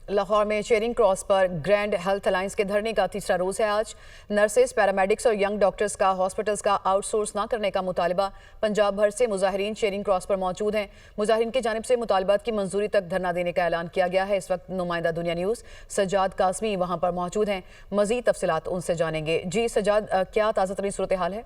लाहौर में Charing cross पर grand health alliance के धरने का तीसरा रोज है आज। नर्सेस, पैरामेडिक्स और यंग डॉक्टर्स का हॉस्पिटल्स का आउटसोर्स न करने का मुतालबा। पंजाब भर से मुजाहिरीन चेरिंग क्रॉस पर मौजूद हैं। मुजाहिरीन की जानिब से मुतालबात की मंजूरी तक धरना देने का ऐलान किया गया है। इस वक्त नुमाइंदा दुनिया न्यूज़ सज्जाद कासमी वहां पर मौजूद हैं। मजीद तफसीलात उनसे जानेंगे। जी सज्जाद, क्या ताज़ा तरीन सूरत हाल है?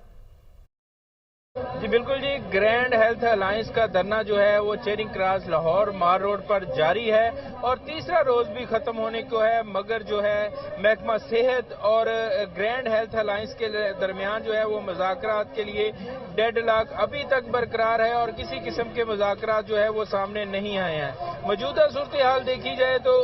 जी बिल्कुल जी, ग्रैंड हेल्थ अलायंस का धरना जो है वो चेरिंग क्रॉस लाहौर मार रोड पर जारी है और तीसरा रोज भी खत्म होने को है, मगर जो है महकमा सेहत और ग्रैंड हेल्थ अलायंस के दरमियान जो है वो मुज़ाकरात के लिए डेडलॉक अभी तक बरकरार है और किसी किस्म के मुज़ाकरात जो है वो सामने नहीं आए हैं। मौजूदा सूरत हाल देखी जाए तो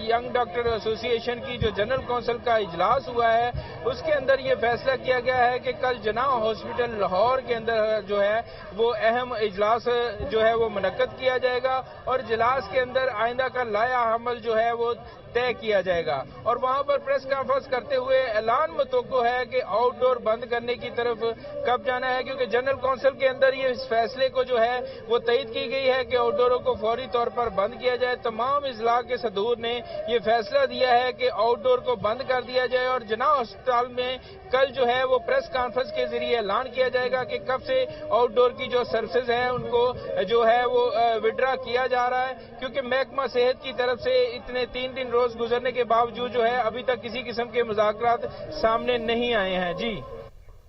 यंग डॉक्टर एसोसिएशन की जो जनरल काउंसिल का इजलास हुआ है उसके अंदर ये फैसला किया गया है कि कल जनाह हॉस्पिटल लाहौर के अंदर जो है वो अहम इजलास जो है वो मुनक्कद किया जाएगा और इजलास के अंदर आइंदा का लाया अमल जो है वो तय किया जाएगा। और वहां पर प्रेस कॉन्फ्रेंस करते हुए ऐलान मुतवक्को है कि आउटडोर बंद करने की तरफ कब जाना है, क्योंकि जनरल काउंसिल के अंदर ये इस फैसले को जो है वो तईद की गई है कि आउटडोरों को फौरी तौर पर बंद किया जाए। तमाम इजलास के सदूर ने ये फैसला दिया है कि आउटडोर को बंद कर दिया जाए और जनाह अस्पताल में कल जो है वो प्रेस कॉन्फ्रेंस के जरिए ऐलान किया जाएगा कि कब से आउटडोर की जो सर्विसेज हैं उनको जो है वो विड्रा किया जा रहा है, क्योंकि महकमा सेहत की तरफ से इतने 3 दिन रोज गुजरने के बावजूद जो है अभी तक किसी किस्म के मुज़ाकरात सामने नहीं आए हैं। जी